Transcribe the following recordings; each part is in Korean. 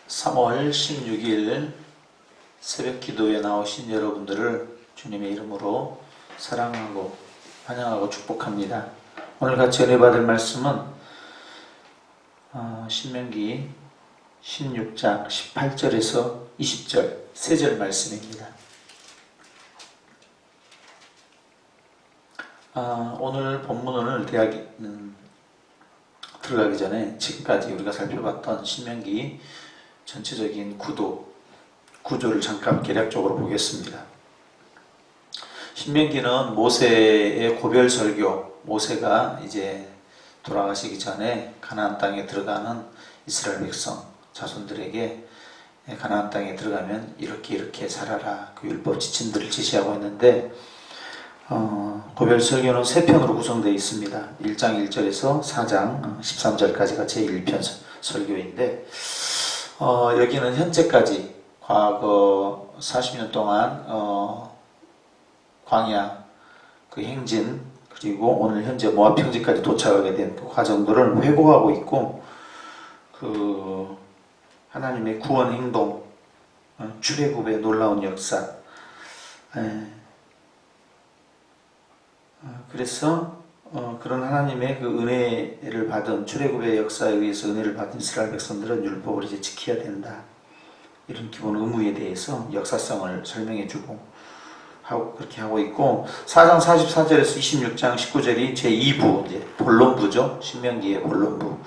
3월 16일 새벽 기도에 나오신 여러분들을 주님의 이름으로 사랑하고 환영하고 축복합니다. 오늘 같이 은혜 받을 말씀은 신명기 16장 18절에서 20절 세 절 말씀입니다. 오늘 본문을 들어가기 전에 지금까지 우리가 살펴봤던 신명기 전체적인 구조를 잠깐 개략적으로 보겠습니다. 신명기는 모세의 고별 설교, 모세가 이제 돌아가시기 전에 가나안 땅에 들어가는 이스라엘 백성 자손들에게 가나안 땅에 들어가면 이렇게 살아라, 그 율법 지침들을 지시하고 있는데 고별 설교는 세 편으로 구성되어 있습니다. 1장 1절에서 4장 13절까지가 제1편 설교인데 여기는 현재까지 과거 40년 동안 광야 그 행진, 그리고 오늘 현재 모압 평지까지 도착하게 된 그 과정들을 회고하고 있고, 그 하나님의 구원 행동, 출애굽의 놀라운 역사, 그래서 그런 하나님의 그 은혜를 받은, 출애굽의 역사에 의해서 은혜를 받은 이스라엘 백성들은 율법을 이제 지켜야 된다, 이런 기본 의무에 대해서 역사성을 설명해주고 그렇게 하고 있고, 4장 44절에서 26장 19절이 제2부, 이제 본론부죠. 신명기의 본론부.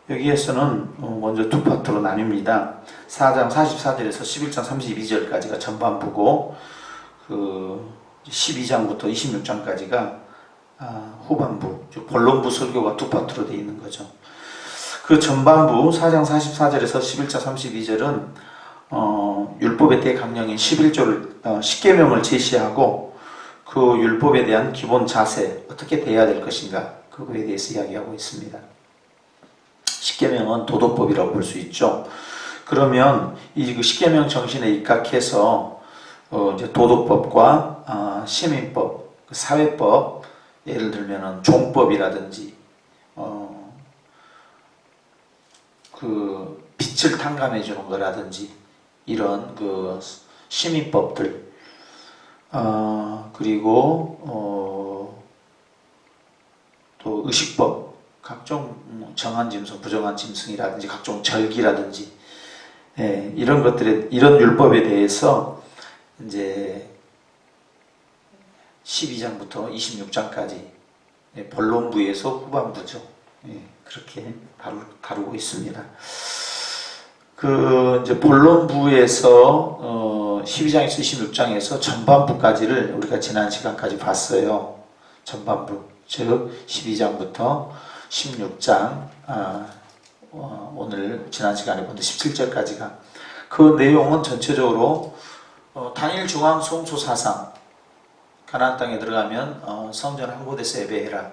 여기에서는 먼저 두 파트로 나뉩니다. 4장 44절에서 11장 32절까지가 전반부고, 그 12장부터 26장까지가 후반부, 본론부 설교가 두 파트로 되어 있는 거죠. 그 전반부 4장 44절에서 11장 32절은 율법에 대해 강령인 11조를 10계명을 제시하고, 그 율법에 대한 기본 자세, 어떻게 돼야 될 것인가, 그거에 대해서 이야기하고 있습니다. 10계명은 도덕법이라고 볼 수 있죠. 그러면 이 10계명 정신에 입각해서 이제 도덕법과 시민법, 사회법, 예를 들면은 종법이라든지 그 빛을 탕감해 주는 거라든지, 이런 그 시민법들, 그리고 또 의식법, 각종 정한 짐승, 부정한 짐승이라든지 각종 절기라든지, 이런 것들에, 이런 율법에 대해서 이제 12장부터 26장까지 본론부에서 후반부죠. 그렇게 다루고 있습니다. 그 이제 본론부에서 12장에서 26장에서 전반부까지를 우리가 지난 시간까지 봤어요. 전반부, 즉 12장부터 16장, 오늘 지난 시간에 본 17절까지가, 그 내용은 전체적으로 단일 중앙 성소 사상, 가나안 땅에 들어가면 성전 한 곳에서 예배해라,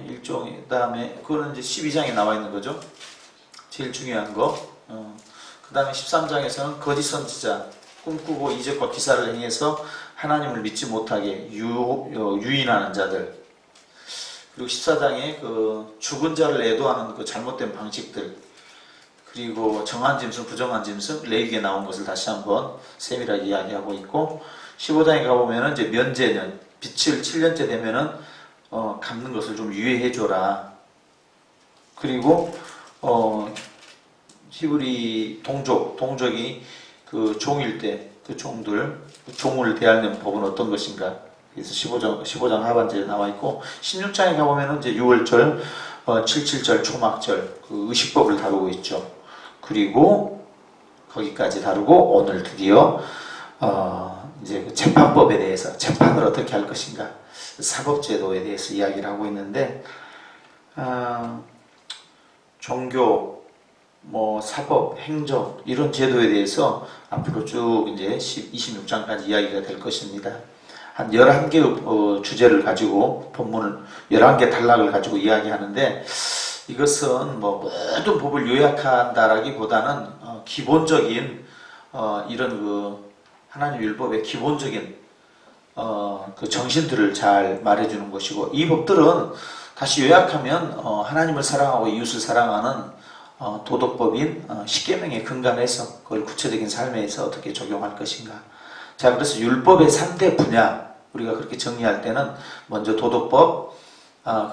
일종의, 그 다음에 그거는 이제 12장에 나와 있는 거죠. 제일 중요한 거. 그 다음에 13장에서는 거짓 선지자, 꿈꾸고 이적과 기사를 행해서 하나님을 믿지 못하게 유인하는 자들, 그리고 14장에 그 죽은 자를 애도하는 그 잘못된 방식들, 그리고 정한 짐승, 부정한 짐승, 레위기에 나온 것을 다시 한번 세밀하게 이야기하고 있고, 15장에 가보면은 이제 면제는, 빛을 7년째 되면은 갚는 것을 좀 유예해줘라. 그리고 히브리 동족이 그 종일 때 그 종을 대하는 법은 어떤 것인가, 그래서 15장 하반절에 나와 있고, 16장에 가보면은 이제 6월절, 77절, 초막절, 그 의식법을 다루고 있죠. 그리고 거기까지 다루고, 오늘 드디어 이제 그 재판법에 대해서, 재판을 어떻게 할 것인가, 사법제도에 대해서 이야기를 하고 있는데, 종교, 사법, 행정, 이런 제도에 대해서 앞으로 쭉 이제 26장까지 이야기가 될 것입니다. 한 11개의 주제를 가지고, 본문을 11개 단락을 가지고 이야기하는데, 이것은 모든 법을 요약한다라기보다는 기본적인 이런 그 하나님 율법의 기본적인 그 정신들을 잘 말해주는 것이고, 이 법들은 다시 요약하면 하나님을 사랑하고 이웃을 사랑하는 도덕법인 십계명에 근간해서 그걸 구체적인 삶에서 어떻게 적용할 것인가. 자, 그래서 율법의 3대 분야 우리가 그렇게 정리할 때는 먼저 도덕법,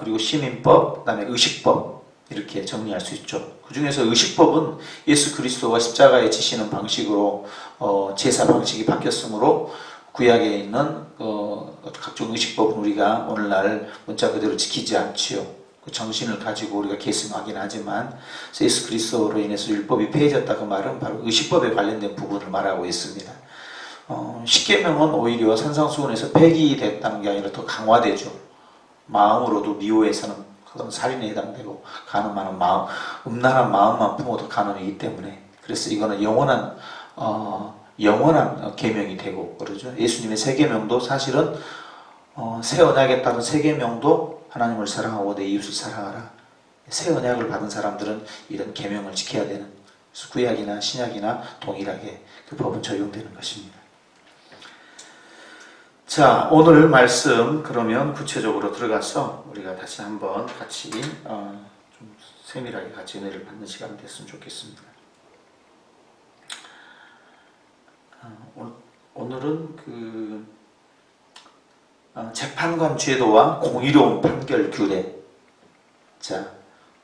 그리고 시민법, 그 다음에 의식법 이렇게 정리할 수 있죠. 그 중에서 의식법은 예수 그리스도가 십자가에 지시는 방식으로 제사 방식이 바뀌었으므로 구약에 있는 각종 의식법은 우리가 오늘날 문자 그대로 지키지 않지요. 그 정신을 가지고 우리가 계승하긴 하지만 예수 그리스도로 인해서 율법이 폐해졌다 그 말은 바로 의식법에 관련된 부분을 말하고 있습니다. 십계명은 오히려 산상수훈에서 폐기됐다는 게 아니라 더 강화되죠. 마음으로도 미워해서는 그건 살인에 해당되고 간음하는 마음, 음란한 마음만 품어도 간음이기 때문에 그래서 이거는 영원한 계명이 되고 그러죠. 예수님의 세 계명도 사실은 새 언약에 따른 세 계명도 하나님을 사랑하고 내 이웃을 사랑하라. 새 언약을 받은 사람들은 이런 계명을 지켜야 되는 구약이나 신약이나 동일하게 그 법은 적용되는 것입니다. 자, 오늘 말씀 그러면 구체적으로 들어가서 우리가 다시 한번 같이 좀 세밀하게 같이 은혜를 받는 시간 됐으면 좋겠습니다. 오늘은 재판관 제도와 공의로운 판결 규례. 자,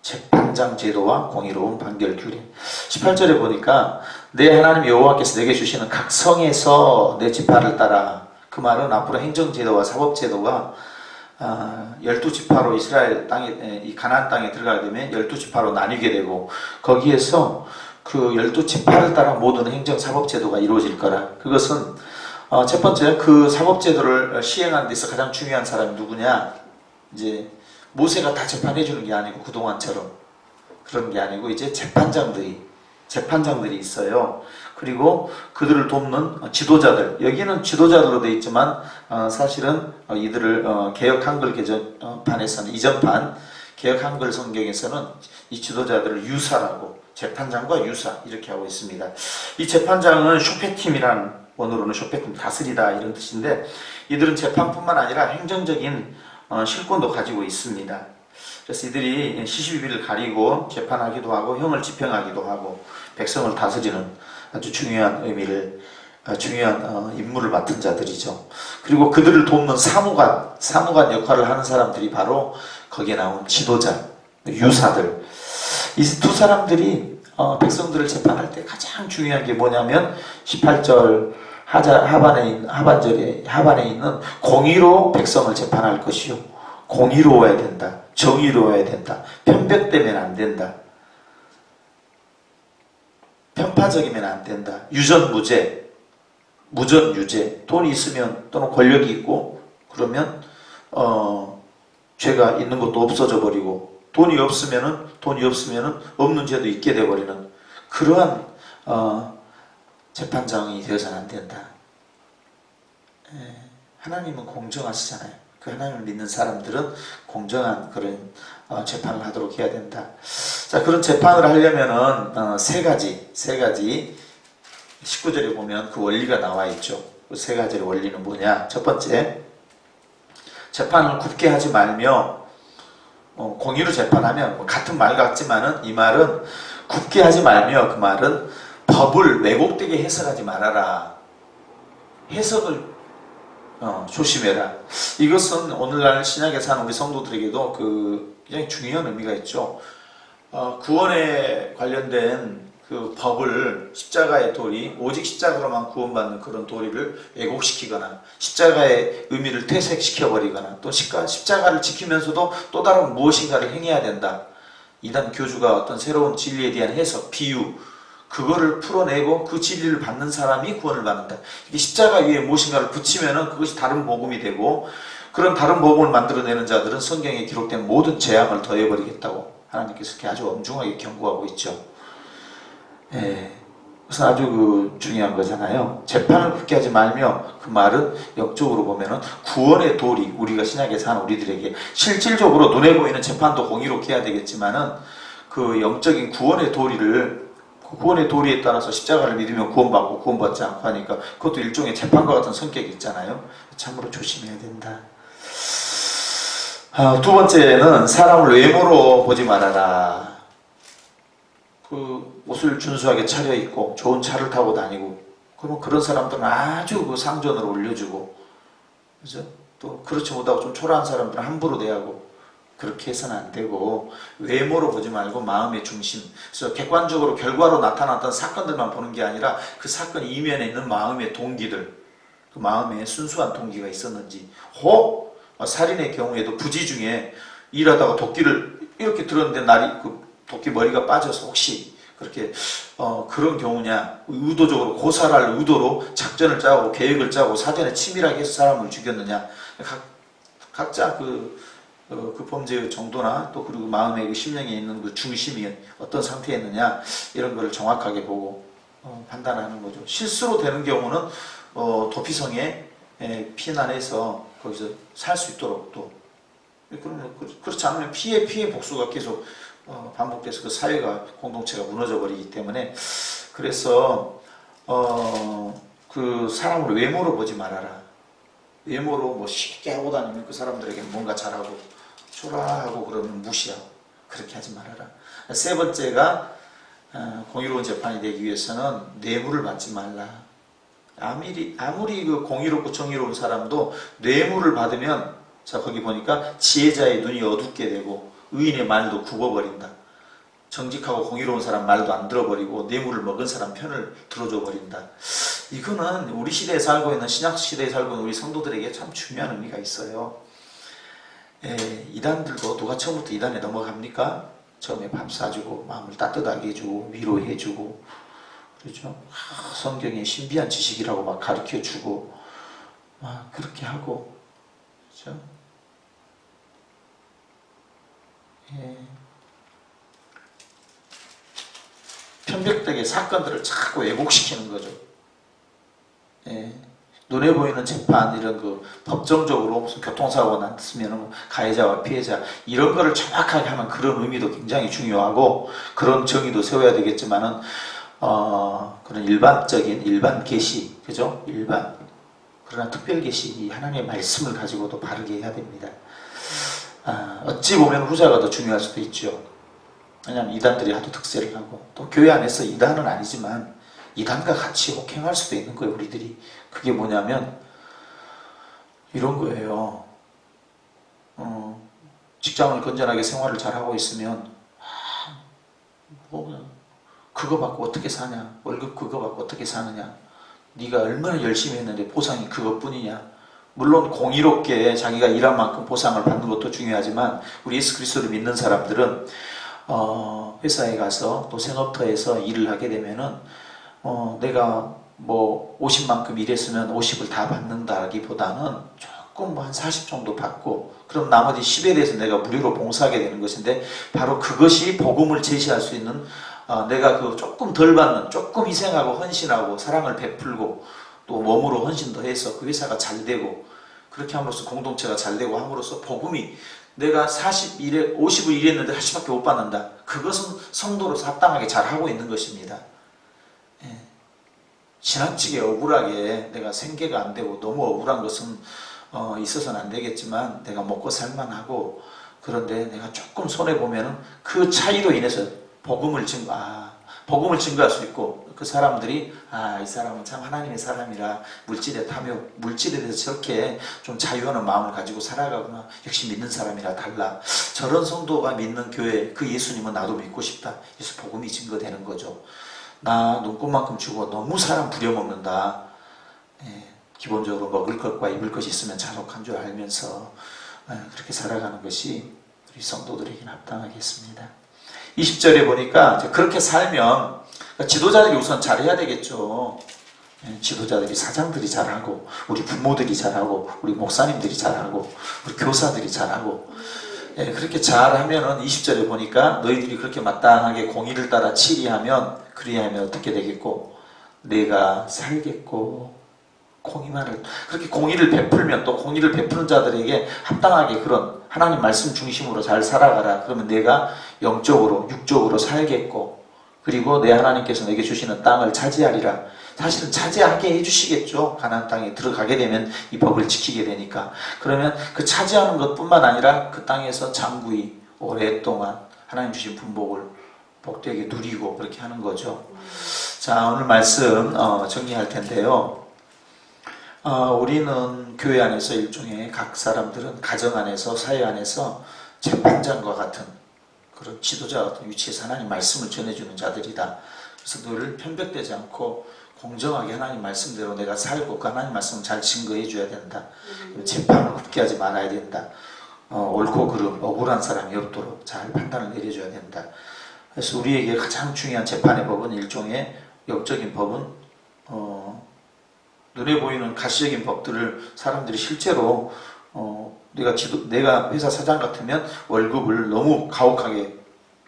재판장 제도와 공의로운 판결 규례. 18절에 보니까 내 하나님 여호와께서 내게 주시는 각 성에서 내 지파를 따라. 그 말은 앞으로 행정제도와 사법제도가 12지파로 이스라엘 땅에, 이 가나안 땅에 들어가게 되면 12지파로 나뉘게 되고 거기에서 그 12지파를 따라 모든 행정 사법제도가 이루어질 거라. 그것은 첫 번째 그 사법제도를 시행하는 데서 가장 중요한 사람이 누구냐? 이제 모세가 다 재판해 주는 게 아니고 그동안처럼 그런 게 아니고 이제 재판장들이 있어요. 그리고 그들을 돕는 지도자들, 여기는 지도자들로 되어 있지만 사실은 이들을 개역 한글 개정판에서는 이전판 개역 한글 성경에서는 이 지도자들을 유사라고, 재판장과 유사 이렇게 하고 있습니다. 이 재판장은 쇼페팀이라는, 원어로는 쇼페팀 다스리다 이런 뜻인데, 이들은 재판뿐만 아니라 행정적인 실권도 가지고 있습니다. 그래서 이들이 시시비비를 가리고 재판하기도 하고 형을 집행하기도 하고 백성을 다스리는 아주 중요한 임무를 맡은 자들이죠. 그리고 그들을 돕는 사무관 역할을 하는 사람들이 바로 거기에 나온 지도자, 유사들. 이 두 사람들이 백성들을 재판할 때 가장 중요한 게 뭐냐면 18절 하반에 있는 공의로 백성을 재판할 것이요. 공의로워야 된다. 정의로워야 된다. 편벽되면 안 된다. 편파적이면 안 된다. 유전무죄, 무전유죄. 돈이 있으면 또는 권력이 있고 그러면 죄가 있는 것도 없어져 버리고 돈이 없으면은 없는 죄도 있게 돼 버리는 그러한 재판장이 되어서는 안 된다. 하나님은 공정하시잖아요. 그 하나님을 믿는 사람들은 공정한 그런 재판을 하도록 해야 된다. 자, 그런 재판을 하려면은 세 가지 19절에 보면 그 원리가 나와 있죠. 그 세 가지의 원리는 뭐냐? 첫 번째, 재판을 굽게 하지 말며 공의로 재판하면 같은 말 같지만은 이 말은 굽게 하지 말며, 그 말은 법을 왜곡되게 해석하지 말아라. 해석을 조심해라. 이것은 오늘날 신약에 사는 우리 성도들에게도 굉장히 중요한 의미가 있죠. 구원에 관련된 그 법을, 십자가의 도리, 오직 십자가로만 구원받는 그런 도리를 왜곡시키거나 십자가의 의미를 퇴색시켜버리거나 또 십자가를 지키면서도 또 다른 무엇인가를 행해야 된다. 이단 교주가 어떤 새로운 진리에 대한 해석, 비유, 그거를 풀어내고 그 진리를 받는 사람이 구원을 받는다. 십자가 위에 무엇인가를 붙이면은 그것이 다른 복음이 되고, 그런 다른 복음을 만들어내는 자들은 성경에 기록된 모든 재앙을 더해버리겠다고 하나님께서 이렇게 아주 엄중하게 경고하고 있죠. 그래서 아주 중요한 거잖아요. 재판을 굽게 하지 말며, 그 말은 역적으로 보면은 구원의 도리, 우리가 신약에 사는 우리들에게 실질적으로 눈에 보이는 재판도 공의롭게 해야 되겠지만은 그 영적인 구원의 도리에 따라서 십자가를 믿으면 구원받고 구원받지 않고 하니까 그것도 일종의 재판과 같은 성격이 있잖아요. 참으로 조심해야 된다. 두 번째는 사람을 외모로 보지 말아라. 그 옷을 준수하게 차려입고 좋은 차를 타고 다니고, 그러면 그런 사람들은 아주 그 상전으로 올려주고, 그죠? 또 그렇지 못하고 좀 초라한 사람들은 함부로 대하고, 그렇게 해서는 안 되고, 외모로 보지 말고 마음의 중심. 그래서 객관적으로 결과로 나타났던 사건들만 보는 게 아니라 그 사건 이면에 있는 마음의 동기들, 그 마음에 순수한 동기가 있었는지. 혹 살인의 경우에도 부지 중에 일하다가 도끼를 이렇게 들었는데 날이 그 도끼 머리가 빠져서 혹시 그렇게 그런 경우냐, 의도적으로 고살할 의도로 작전을 짜고 계획을 짜고 사전에 치밀하게 해서 사람을 죽였느냐, 각자 그 범죄의 정도나 또 그리고 마음의 그 심령에 있는 그 중심이 어떤 상태였느냐, 이런 걸 정확하게 보고 판단하는 거죠. 실수로 되는 경우는 도피성에 피난해서 거기서 살 수 있도록, 또 그러면 그렇지 않으면 피해 복수가 계속 반복돼서 그 사회가, 공동체가 무너져 버리기 때문에, 그래서 그 사람을 외모로 보지 말아라. 외모로 뭐 쉽게 하고 다니면 그 사람들에게 뭔가 잘하고 초라하고 그러면 무시하고, 그렇게 하지 말아라. 세 번째가 공의로운 재판이 되기 위해서는 뇌물을 받지 말라. 아무리 그 공의롭고 정의로운 사람도 뇌물을 받으면, 자 거기 보니까 지혜자의 눈이 어둡게 되고 의인의 말도 굽어버린다. 정직하고 공의로운 사람 말도 안 들어버리고 뇌물을 먹은 사람 편을 들어줘 버린다. 이거는 우리 시대에 살고 있는, 신약 시대에 살고 있는 우리 성도들에게 참 중요한 의미가 있어요. 이단들도 누가 처음부터 이단에 넘어갑니까? 처음에 밥 사주고 마음을 따뜻하게 해주고 위로해주고, 그렇죠? 성경의 신비한 지식이라고 막 가르쳐주고 막 그렇게 하고, 그렇죠? 편백되게 사건들을 자꾸 왜곡시키는 거죠. 눈에 보이는 재판, 이런 그 법정적으로 무슨 교통사고가 났으면 가해자와 피해자 이런 거를 정확하게 하는 그런 의미도 굉장히 중요하고, 그런 정의도 세워야 되겠지만은 그런 일반 계시, 그죠? 그러나 특별 계시, 이 하나님의 말씀을 가지고도 바르게 해야 됩니다. 어찌 보면 후자가 더 중요할 수도 있죠. 왜냐하면 이단들이 하도 득세를 하고, 또 교회 안에서 이단은 아니지만 이단과 같이 혹행할 수도 있는 거예요, 우리들이. 그게 뭐냐면 이런 거예요. 직장을 건전하게 생활을 잘하고 있으면 그거 받고 어떻게 사냐, 월급 그거 받고 어떻게 사느냐, 네가 얼마나 열심히 했는데 보상이 그것뿐이냐. 물론 공의롭게 자기가 일한 만큼 보상을 받는 것도 중요하지만, 우리 예수 그리스도를 믿는 사람들은 회사에 가서 또 생업터에서 일을 하게 되면은 내가 뭐 50만큼 일했으면 50을 다 받는다기보다는 조금 한 40 정도 받고, 그럼 나머지 10에 대해서 내가 무료로 봉사하게 되는 것인데, 바로 그것이 복음을 제시할 수 있는, 내가 그 조금 덜 받는, 조금 희생하고 헌신하고 사랑을 베풀고 또 몸으로 헌신도 해서 그 회사가 잘 되고, 그렇게 함으로써 공동체가 잘 되고 함으로써 복음이, 내가 50을 일했는데 40밖에 못 받는다, 그것은 성도로서 합당하게 잘 하고 있는 것입니다. 지나치게 억울하게 내가 생계가 안 되고 너무 억울한 것은 있어서는 안 되겠지만, 내가 먹고 살만하고, 그런데 내가 조금 손해보면은 그 차이로 인해서 복음을 증거할 수 있고, 그 사람들이 이 사람은 참 하나님의 사람이라 물질에 대해서 저렇게 좀 자유하는 마음을 가지고 살아가구나, 역시 믿는 사람이라 달라, 저런 성도가 믿는 교회, 그 예수님은 나도 믿고 싶다, 그래서 복음이 증거되는 거죠. 나 눈꽃만큼 주고 너무 사람 부려먹는다, 기본적으로 먹을 것과 입을 것이 있으면 자족한 줄 알면서 그렇게 살아가는 것이 우리 성도들에게는 합당하겠습니다. 20절에 보니까 그렇게 살면 지도자들이 우선 잘해야 되겠죠. 지도자들이, 사장들이 잘하고, 우리 부모들이 잘하고, 우리 목사님들이 잘하고, 우리 교사들이 잘하고, 그렇게 잘하면은 20절에 보니까 너희들이 그렇게 마땅하게 공의를 따라 치리하면, 그리하면 어떻게 되겠고, 내가 살겠고, 그렇게 공의를 베풀면, 또 공의를 베푸는 자들에게 합당하게 그런 하나님 말씀 중심으로 잘 살아가라. 그러면 내가 영적으로, 육적으로 살겠고, 그리고 내 하나님께서 내게 주시는 땅을 차지하리라. 사실은 차지하게 해주시겠죠. 가나안 땅에 들어가게 되면 이 법을 지키게 되니까. 그러면 그 차지하는 것뿐만 아니라 그 땅에서 장구히 오랫동안 하나님 주신 분복을 복되게 누리고 그렇게 하는 거죠. 자, 오늘 말씀 정리할 텐데요. 우리는 교회 안에서 일종의 각 사람들은 가정 안에서 사회 안에서 재판장과 같은 그런 지도자 같은 위치에서 하나님 말씀을 전해주는 자들이다. 그래서 늘 편백되지 않고 공정하게 하나님 말씀대로 내가 살고 그 하나님 말씀을 잘 증거해 줘야 된다. 재판을 굽게 하지 말아야 된다. 옳고 그름, 억울한 사람이 없도록 잘 판단을 내려줘야 된다. 그래서 우리에게 가장 중요한 재판의 법은 일종의 영적인 법은 눈에 보이는 가시적인 법들을 사람들이 실제로 내가 회사 사장 같으면 월급을 너무 가혹하게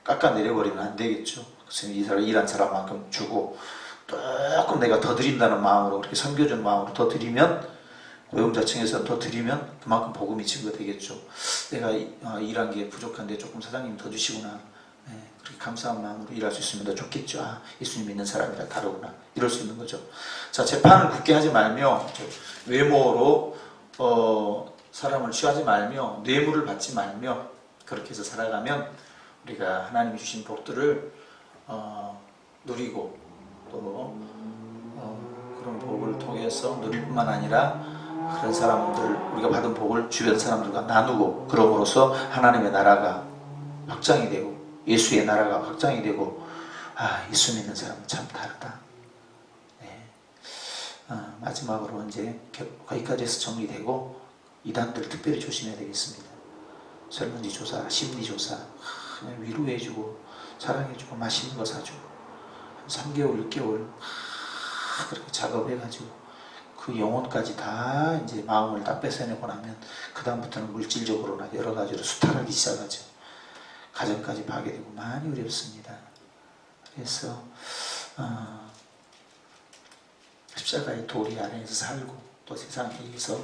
깎아내려버리면 안 되겠죠. 그래서 이 사람 일한 사람만큼 주고 조금 내가 더 드린다는 마음으로 그렇게 섬겨주는 마음으로 더 드리면 고용자층에서 더 드리면 그만큼 복음이 증거되겠죠. 내가 일한 게 부족한데 조금 사장님 더 주시구나. 그렇게 감사한 마음으로 일할 수 있으면 더 좋겠죠. 예수님 믿는 사람이라 다르구나. 이럴 수 있는 거죠. 자, 재판을 굳게 하지 말며 외모로 사람을 취하지 말며 뇌물을 받지 말며 그렇게 해서 살아가면 우리가 하나님이 주신 복들을 누리고 또 그런 복을 통해서 누릴 뿐만 아니라 그런 사람들 우리가 받은 복을 주변 사람들과 나누고 그럼으로써 하나님의 나라가 확장이 되고 예수의 나라가 확장이 되고 예수 믿는 사람은 참 다르다. 네. 마지막으로 이제 거기까지 해서 정리되고 이단들 특별히 조심해야 되겠습니다. 설문지조사, 심리조사 그냥 위로해주고 사랑해주고 맛있는 거 사주고 한 3개월, 6개월 그렇게 작업해가지고 그 영혼까지 다 이제 마음을 다 뺏어내고 나면 그 다음부터는 물질적으로나 여러 가지로 수탈하기 시작하죠. 가정까지 파괴되고 많이 어렵습니다. 그래서 십자가의 도리 안에서 살고 또 세상에 의해서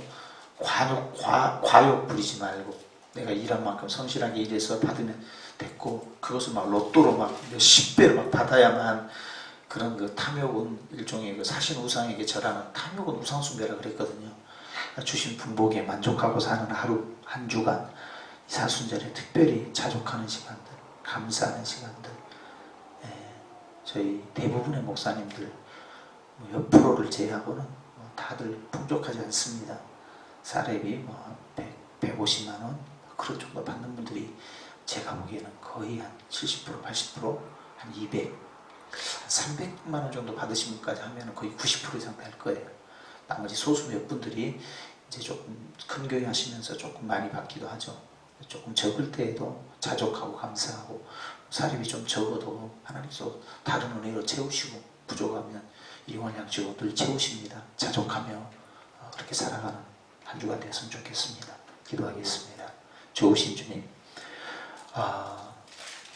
과욕 부리지 말고 내가 일한 만큼 성실하게 일해서 받으면 됐고 그것을 막 로또로 막 몇십 배를 막 받아야만 그런 그 탐욕은 일종의 그 사신 우상에게 절하는 탐욕은 우상숭배라 그랬거든요. 주신 분복에 만족하고 사는 하루 한 주간 사순절에 특별히 자족하는 시간들, 감사하는 시간들. 저희 대부분의 목사님들 몇 프로를 제외하고는 다들 풍족하지 않습니다. 사례비 150만 원 그런 정도 받는 분들이 제가 보기에는 거의 한 70%, 80%, 한 200, 한 300만 원 정도 받으신 분까지 하면 거의 90% 이상 될 거예요. 나머지 소수 몇 분들이 이제 조금 큰 교회 하시면서 조금 많이 받기도 하죠. 조금 적을 때에도 자족하고 감사하고 사립이 좀 적어도 하나님께서 다른 은혜로 채우시고 부족하면 이용할 양식으로 늘 채우십니다. 자족하며 그렇게 살아가는 한 주간 되었으면 좋겠습니다. 기도하겠습니다. 좋으신 주님,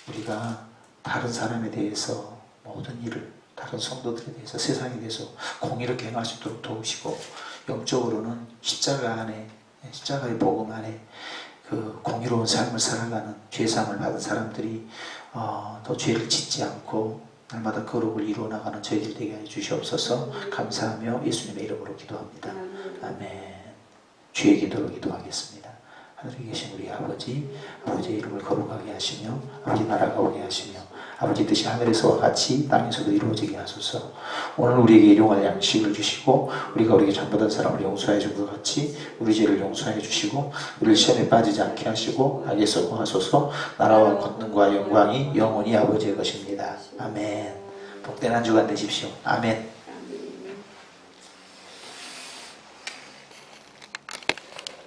우리가 다른 사람에 대해서 모든 일을 다른 성도들에 대해서 세상에 대해서 공의롭게 행할 수 있도록 도우시고 영적으로는 십자가 안에 십자가의 복음 안에 그 공의로운 삶을 살아가는 죄사함을 받은 사람들이 더 죄를 짓지 않고 날마다 거룩을 이루어 나가는 저희들 되게 해 주시옵소서. 감사하며 예수님의 이름으로 기도합니다. 아멘. 주의 기도로 기도하겠습니다. 하늘에 계신 우리 아버지의 이름을 거룩하게 하시며 아버지 나라가 오게 하시며 아버지 뜻이 하늘에서와 같이 땅에서도 이루어지게 하소서. 오늘 우리에게 일용할 양식을 주시고 우리가 우리에게 잘못한 사람을 용서해 준 것 같이 우리 죄를 용서해 주시고 우리를 시험에 빠지지 않게 하시고 악에서 구하소서. 나라와 권능과 영광이 영원히 아버지의 것입니다. 아멘. 복된 한 주간 되십시오. 아멘.